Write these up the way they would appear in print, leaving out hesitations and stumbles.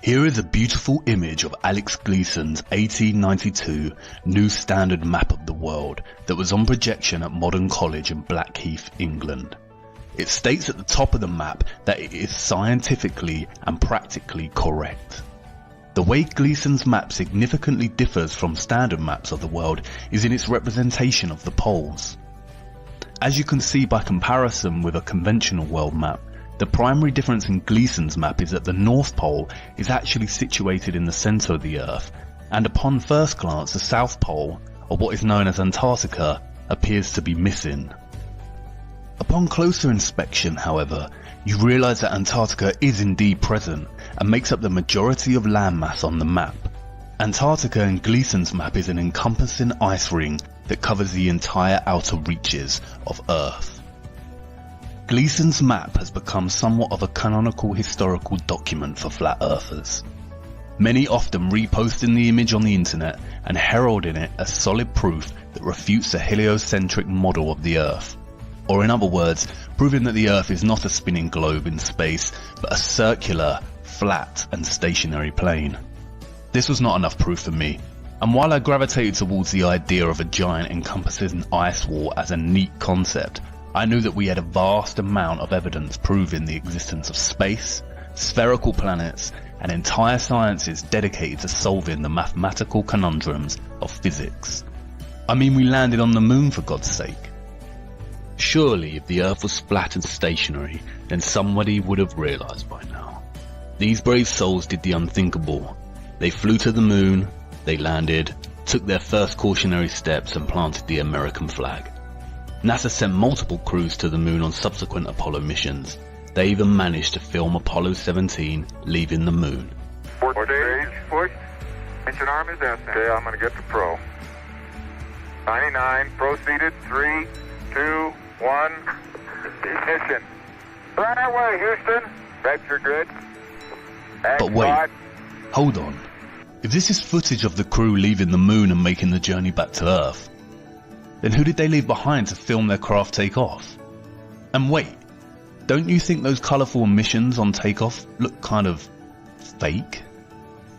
Here is a beautiful image of Alex Gleason's 1892 New Standard Map of the World that was on projection at Modern College in Blackheath, England. It states at the top of the map that it is scientifically and practically correct. The way Gleason's map significantly differs from standard maps of the world is in its representation of the poles. As you can see by comparison with a conventional world map, the primary difference in Gleason's map is that the North Pole is actually situated in the centre of the Earth, and upon first glance the South Pole, or what is known as Antarctica, appears to be missing. Upon closer inspection, however, you realise that Antarctica is indeed present and makes up the majority of landmass on the map. Antarctica in Gleason's map is an encompassing ice ring that covers the entire outer reaches of Earth. Gleason's map has become somewhat of a canonical historical document for flat earthers, many often reposting the image on the internet and heralding it as solid proof that refutes the heliocentric model of the Earth, or in other words, proving that the Earth is not a spinning globe in space, but a circular, flat and stationary plane. This was not enough proof for me, and while I gravitated towards the idea of a giant encompassing ice wall as a neat concept, I knew that we had a vast amount of evidence proving the existence of space, spherical planets, and entire sciences dedicated to solving the mathematical conundrums of physics. I mean, we landed on the moon, for God's sake. Surely if the Earth was flat and stationary, then somebody would have realised by now. These brave souls did the unthinkable. They flew to the moon, they landed, took their first cautionary steps and planted the American flag. NASA sent multiple crews to the moon on subsequent Apollo missions. They even managed to film Apollo 17 leaving the moon. Stage pushed. Engine arm is S. Okay, I'm going to get to pro. 99, proceeded, 3, 2, 1, ignition. Right away, Houston. Vector grid. But wait, hold on. If this is footage of the crew leaving the moon and making the journey back to Earth, then who did they leave behind to film their craft take off? And wait, don't you think those colourful emissions on takeoff look kind of fake?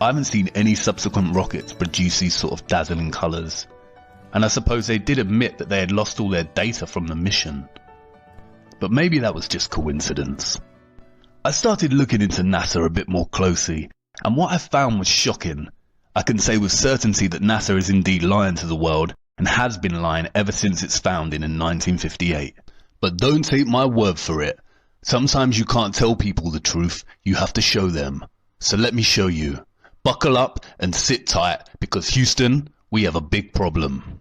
I haven't seen any subsequent rockets produce these sort of dazzling colours, and I suppose they did admit that they had lost all their data from the mission. But maybe that was just coincidence. I started looking into NASA a bit more closely, and what I found was shocking. I can say with certainty that NASA is indeed lying to the world, and has been lying ever since its founding in 1958. But don't take my word for it. Sometimes you can't tell people the truth, you have to show them. So let me show you. Buckle up and sit tight, because Houston, we have a big problem.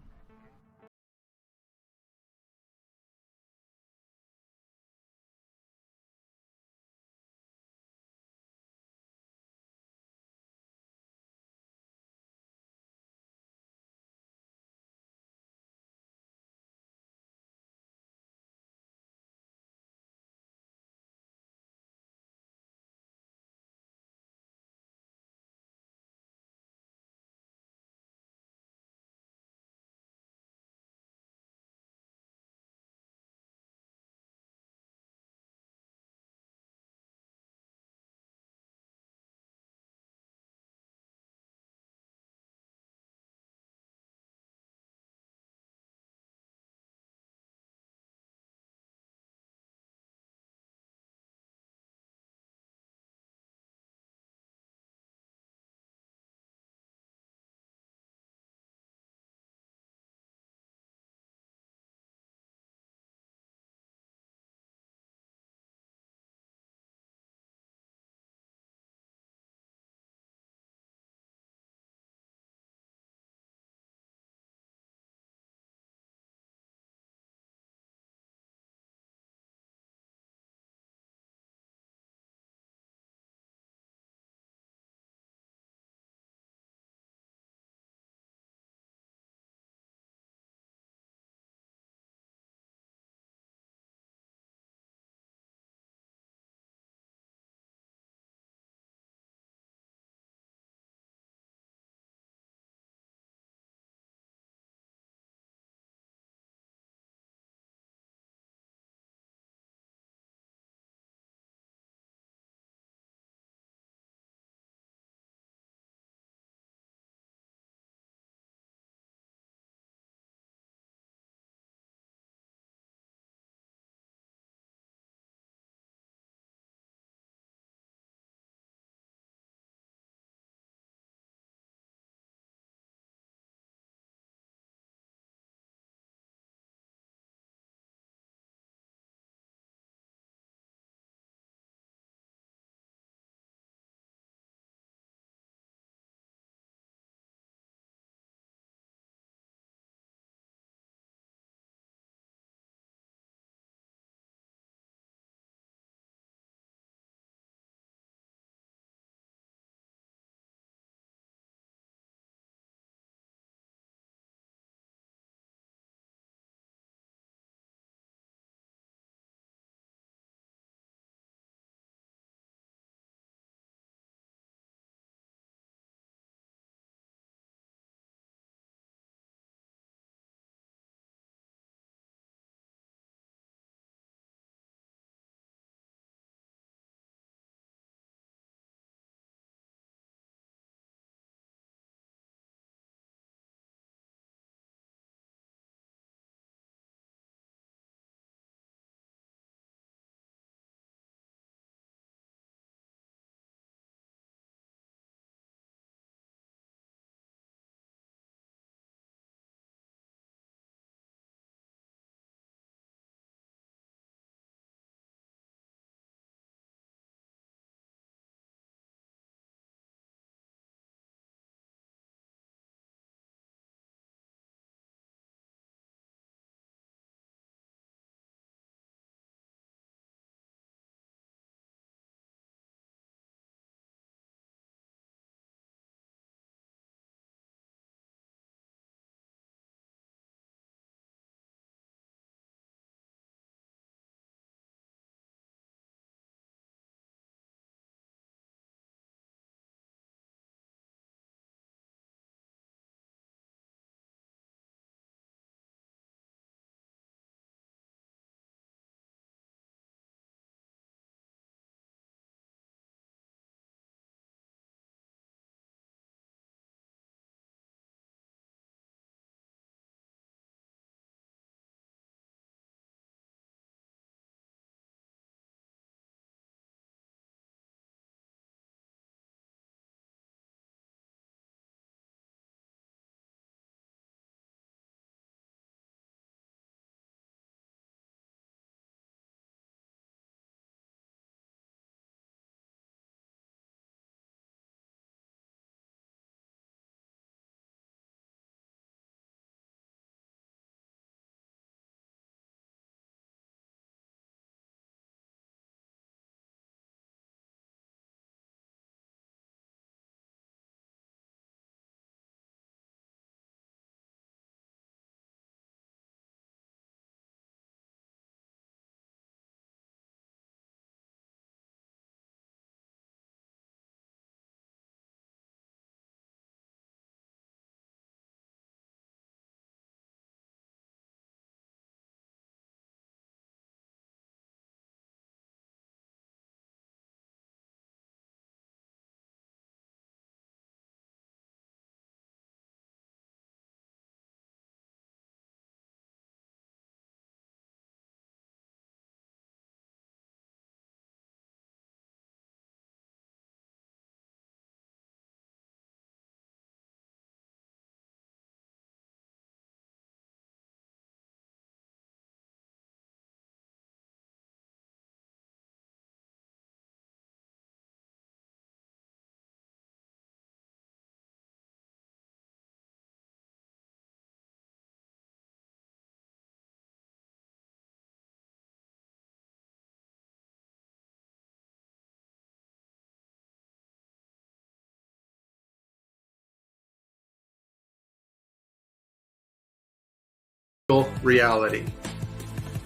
reality.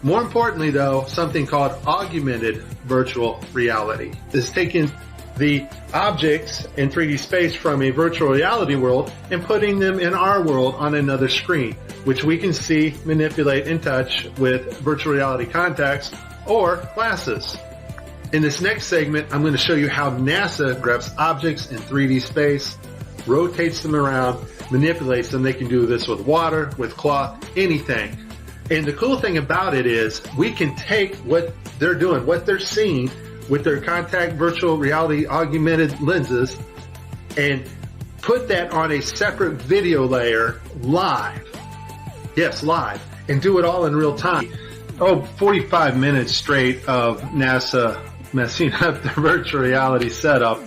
More importantly, though, something called augmented virtual reality. This is taking the objects in 3D space from a virtual reality world and putting them in our world on another screen, which we can see, manipulate, and touch with virtual reality contacts or glasses. In this next segment, I'm going to show you how NASA grabs objects in 3D space, rotates them around, manipulates them. They can do this with water, with cloth, anything. And the cool thing about it is we can take what they're doing, what they're seeing with their contact virtual reality augmented lenses and put that on a separate video layer live. Yes, live. And do it all in real time. 45 minutes straight of NASA messing up the virtual reality setup.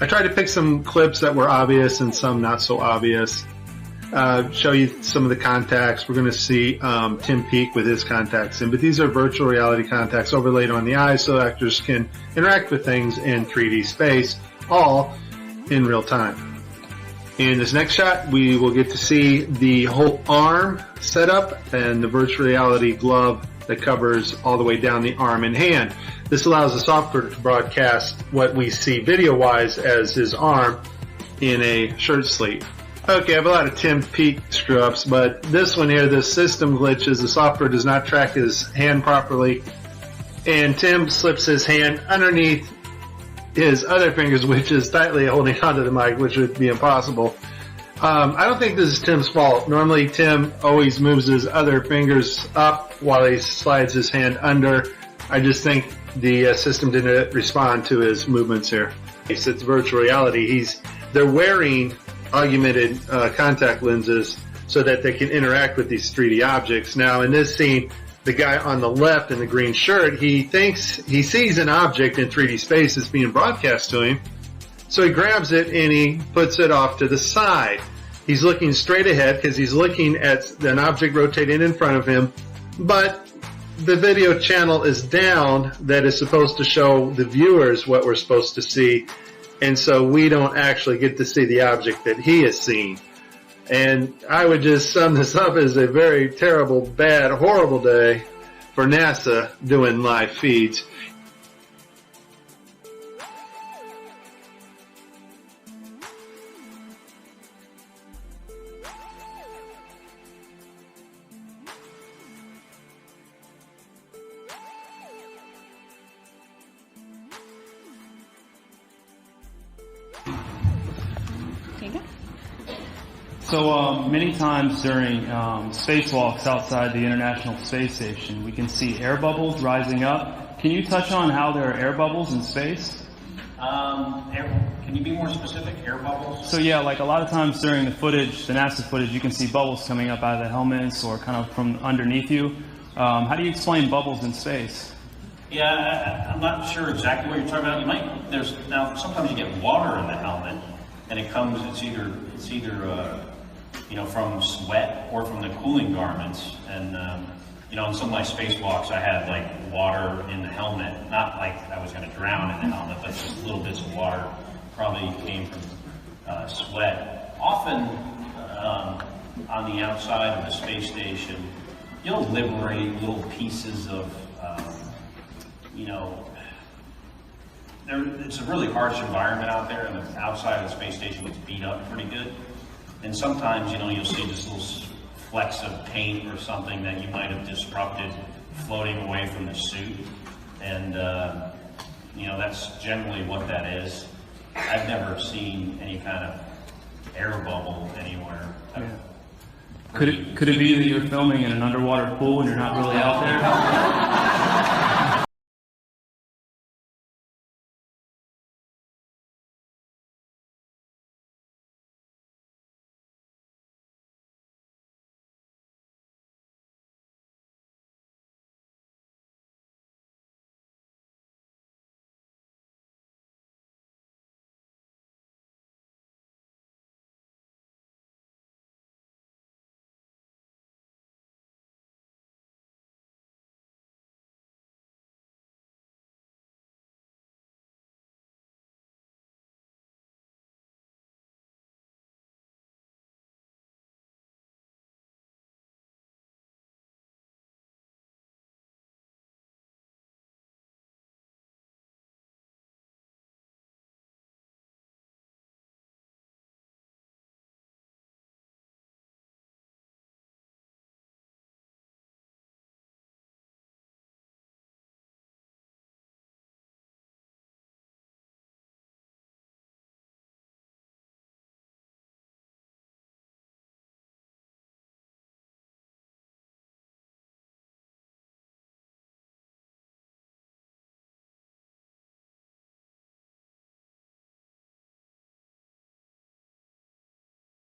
I tried to pick some clips that were obvious and some not so obvious. Show you some of the contacts. We're going to see Tim Peake with his contacts in, but these are virtual reality contacts overlaid on the eyes so actors can interact with things in 3D space, all in real time. In this next shot, we will get to see the whole arm setup and the virtual reality glove that covers all the way down the arm and hand. This allows the software to broadcast what we see video-wise as his arm in a shirt sleeve. Okay, I have a lot of Tim Peake screw-ups, but this one here, the system glitches. The software does not track his hand properly, and Tim slips his hand underneath his other fingers, which is tightly holding onto the mic, which would be impossible. I don't think this is Tim's fault. Normally, Tim always moves his other fingers up while he slides his hand under. I just think the system didn't respond to his movements here. It's virtual reality. They're wearing augmented contact lenses so that they can interact with these 3D objects. Now, in this scene, the guy on the left in the green shirt, he thinks he sees an object in 3D space that's being broadcast to him. So he grabs it and he puts it off to the side. He's looking straight ahead because he's looking at an object rotating in front of him, but the video channel is down that is supposed to show the viewers what we're supposed to see, and so we don't actually get to see the object that he is seeing. And I would just sum this up as a very terrible, bad, horrible day for NASA doing live feeds. So many times during spacewalks outside the International Space Station, we can see air bubbles rising up. Can you touch on how there are air bubbles in space? Can you be more specific? Air bubbles? So yeah, like a lot of times during the footage, the NASA footage, you can see bubbles coming up out of the helmets or kind of from underneath you. How do you explain bubbles in space? Yeah, I'm not sure exactly what you're talking about. Now sometimes you get water in the helmet, and it's either from sweat or from the cooling garments. And in some of my spacewalks, I had like water in the helmet, not like I was going to drown in the helmet, but just little bits of water probably came from sweat. Often on the outside of the space station, you'll liberate little pieces of, it's a really harsh environment out there, and the outside of the space station gets beat up pretty good. And sometimes, you'll see just little flecks of paint or something that you might have disrupted floating away from the suit. And, that's generally what that is. I've never seen any kind of air bubble anywhere. Yeah. Could it be that you're filming in an underwater pool and you're not really out there?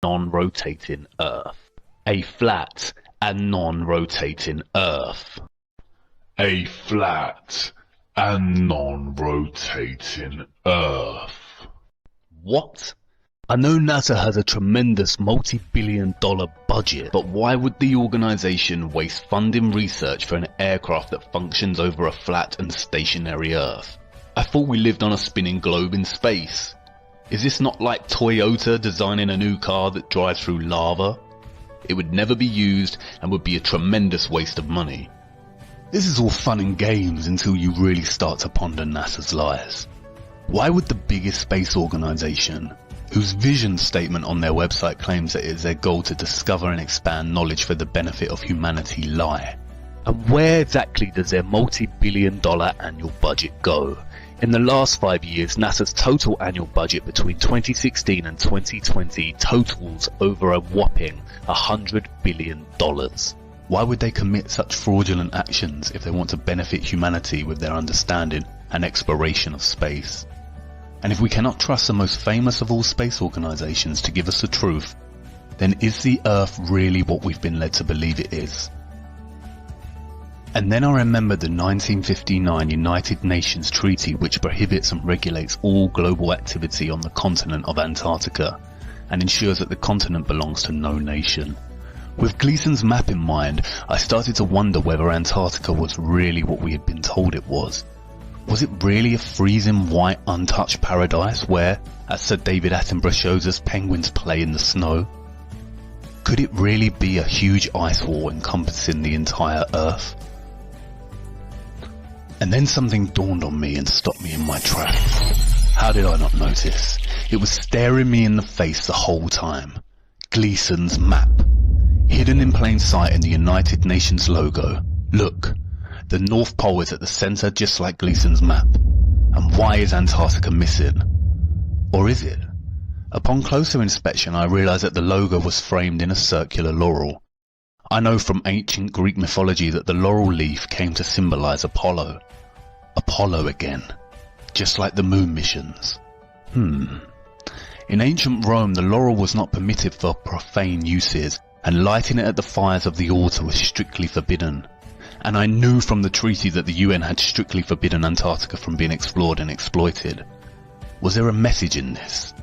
non-rotating Earth. A flat and non-rotating Earth. A flat and non-rotating Earth. What? I know NASA has a tremendous multi-billion-dollar budget, but why would the organization waste funding research for an aircraft that functions over a flat and stationary Earth? I thought we lived on a spinning globe in space. Is this not like Toyota designing a new car that drives through lava? It would never be used and would be a tremendous waste of money. This is all fun and games until you really start to ponder NASA's lies. Why would the biggest space organization, whose vision statement on their website claims that it is their goal to discover and expand knowledge for the benefit of humanity, lie? And where exactly does their multi-billion-dollar annual budget go? In the last 5 years, NASA's total annual budget between 2016 and 2020 totals over a whopping $100 billion. Why would they commit such fraudulent actions if they want to benefit humanity with their understanding and exploration of space? And if we cannot trust the most famous of all space organizations to give us the truth, then is the Earth really what we've been led to believe it is? And then I remembered the 1959 United Nations Treaty, which prohibits and regulates all global activity on the continent of Antarctica and ensures that the continent belongs to no nation. With Gleason's map in mind, I started to wonder whether Antarctica was really what we had been told it was. Was it really a freezing white untouched paradise where, as Sir David Attenborough shows us, penguins play in the snow? Could it really be a huge ice wall encompassing the entire Earth? And then something dawned on me and stopped me in my tracks. How did I not notice? It was staring me in the face the whole time. Gleason's map. Hidden in plain sight in the United Nations logo. Look, the North Pole is at the centre just like Gleason's map. And why is Antarctica missing? Or is it? Upon closer inspection I realised that the logo was framed in a circular laurel. I know from ancient Greek mythology that the laurel leaf came to symbolise Apollo. Apollo again. Just like the moon missions. In ancient Rome the laurel was not permitted for profane uses, and lighting it at the fires of the altar was strictly forbidden. And I knew from the treaty that the UN had strictly forbidden Antarctica from being explored and exploited. Was there a message in this?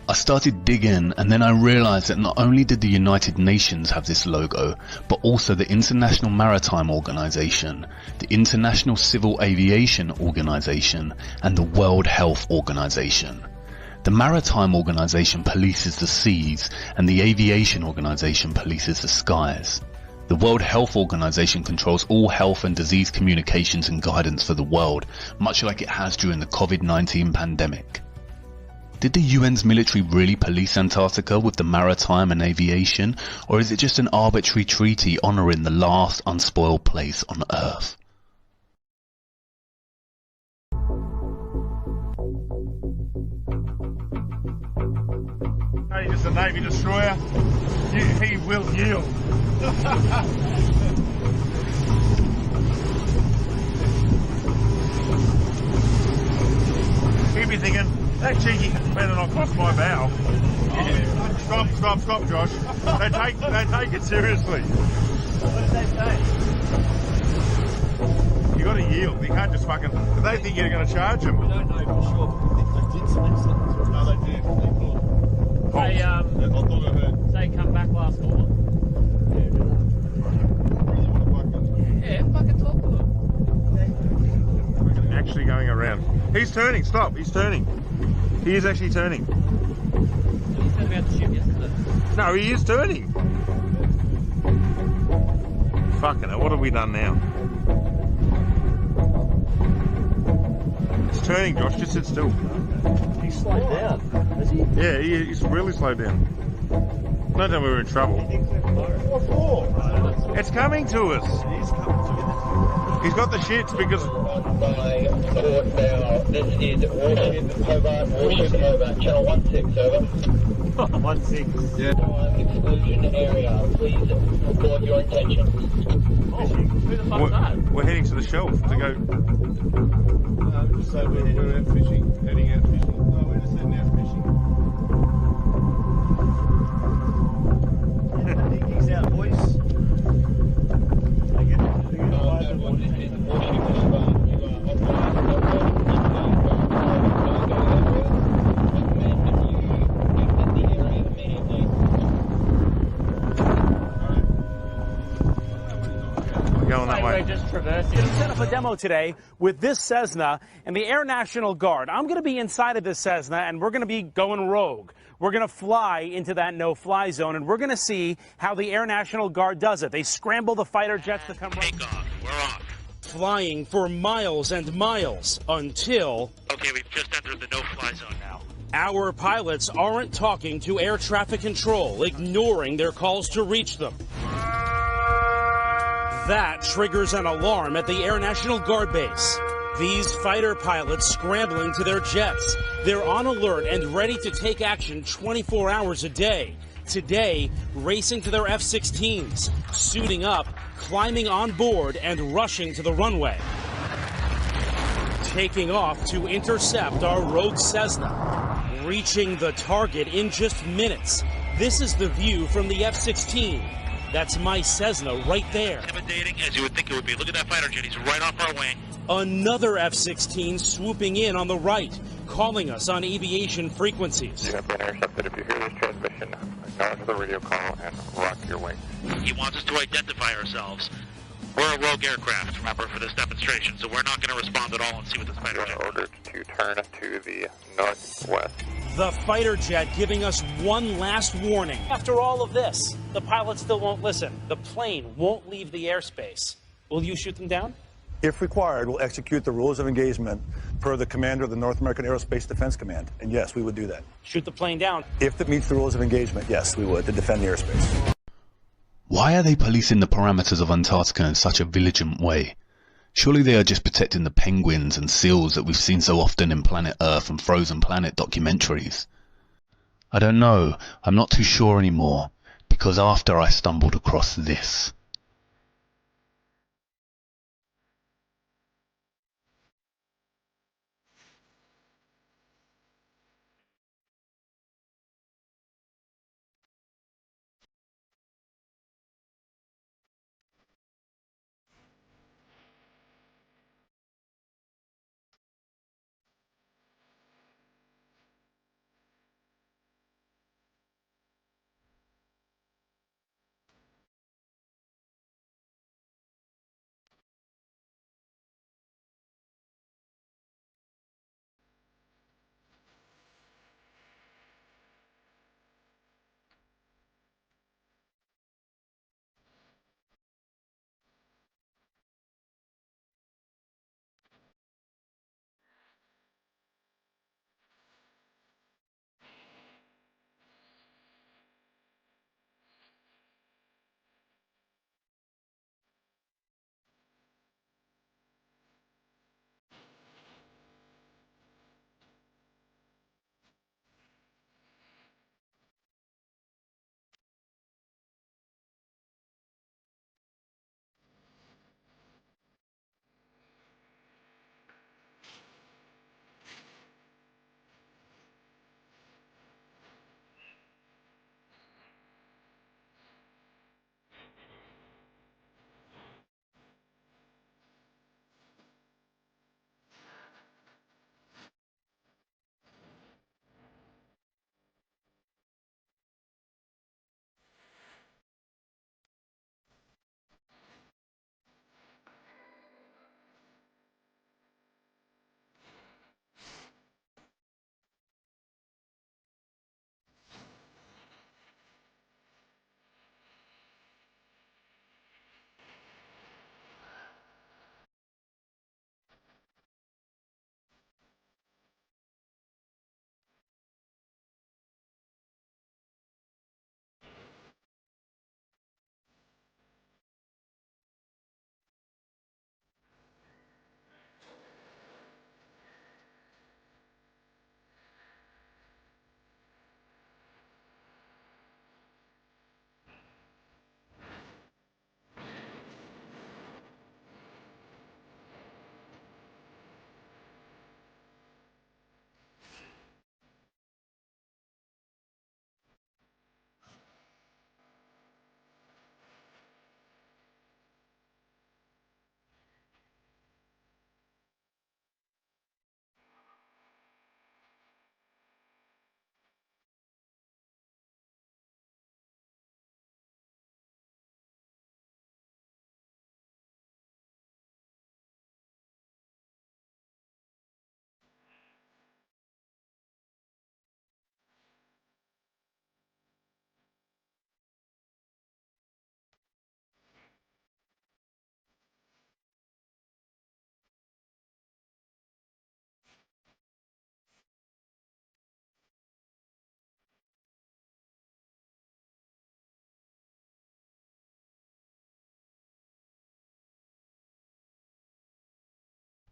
I started digging, and then I realised that not only did the United Nations have this logo, but also the International Maritime Organization, the International Civil Aviation Organization, and the World Health Organization. The Maritime Organization polices the seas, and the Aviation Organization polices the skies. The World Health Organization controls all health and disease communications and guidance for the world, much like it has during the COVID-19 pandemic. Did the UN's military really police Antarctica with the maritime and aviation, or is it just an arbitrary treaty honouring the last unspoiled place on Earth? Hey, it's a Navy destroyer. He will yield. He'd be thinking, that cheeky better not cross my bow. Yeah. Stop, Josh. They take it seriously. What did they say? You got to yield. You can't just fucking. They think you're going to charge them. We don't know for sure. They did some incidents. No, they did. They come back last call. Yeah, fucking talk to them. Actually going around. He's turning. Stop. He's turning. He is actually turning. You said about the ship yesterday. No, he is turning. Fucking hell, what have we done now? It's turning, Josh. Just sit still. He's slowed down, has he? Yeah, he's really slowed down. No doubt we were in trouble. What for? It's coming to us. He's coming to us. He's got the shits because... By port bow, this is Warship Hobart, channel 16, over. 16. Yeah. Exclusion area, please report your intention. Oh, who the fuck's that? We're heading to the shelf to go... Just say we're out fishing, heading out fishing. No, we're just heading out fishing. Going that way. We're just traversing. We set up a demo today with this Cessna and the Air National Guard. I'm going to be inside of this Cessna, and we're going to be going rogue. We're going to fly into that no-fly zone, and we're going to see how the Air National Guard does it. They scramble the fighter jets to come. Take off. We're off. Flying for miles and miles until... Okay, we've just entered the no-fly zone now. Our pilots aren't talking to air traffic control, ignoring their calls to reach them. That triggers an alarm at the Air National Guard base. These fighter pilots scrambling to their jets. They're on alert and ready to take action 24 hours a day. Today, racing to their F-16s, suiting up, climbing on board, and rushing to the runway. Taking off to intercept our rogue Cessna. Reaching the target in just minutes. This is the view from the F-16. That's my Cessna right there. Intimidating as you would think it would be. Look at that fighter jet. He's right off our wing. Another F-16 swooping in on the right, calling us on aviation frequencies. You have been intercepted. If you hear this transmission, acknowledge the radio call and rock your wings. He wants us to identify ourselves. We're a rogue aircraft, remember, for this demonstration, so we're not going to respond at all and see what this fighter jet You are ordered to turn to the northwest. The fighter jet giving us one last warning. After all of this, the pilots still won't listen. The plane won't leave the airspace. Will you shoot them down? If required, we'll execute the rules of engagement per the commander of the North American Aerospace Defense Command. And yes, we would do that. Shoot the plane down. If it meets the rules of engagement, yes, we would, to defend the airspace. Why are they policing the parameters of Antarctica in such a vigilant way? Surely they are just protecting the penguins and seals that we've seen so often in Planet Earth and Frozen Planet documentaries. I don't know, I'm not too sure anymore, because after I stumbled across this.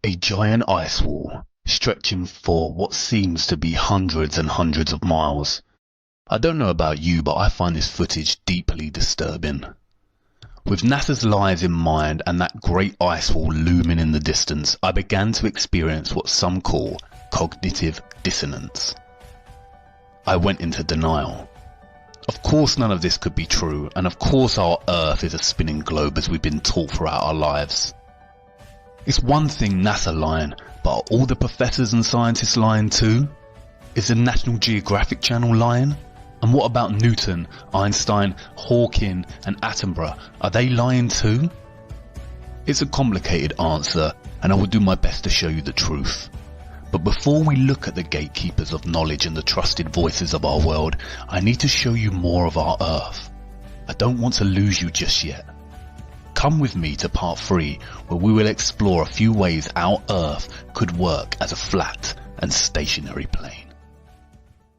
A giant ice wall, stretching for what seems to be hundreds and hundreds of miles. I don't know about you, but I find this footage deeply disturbing. With NASA's lives in mind and that great ice wall looming in the distance, I began to experience what some call cognitive dissonance. I went into denial. Of course none of this could be true, and of course our Earth is a spinning globe as we've been taught throughout our lives. It's one thing NASA lying, but are all the professors and scientists lying too? Is the National Geographic Channel lying? And what about Newton, Einstein, Hawking and Attenborough? Are they lying too? It's a complicated answer, and I will do my best to show you the truth. But before we look at the gatekeepers of knowledge and the trusted voices of our world, I need to show you more of our Earth. I don't want to lose you just yet. Come with me to part 3, where we will explore a few ways our Earth could work as a flat and stationary plane.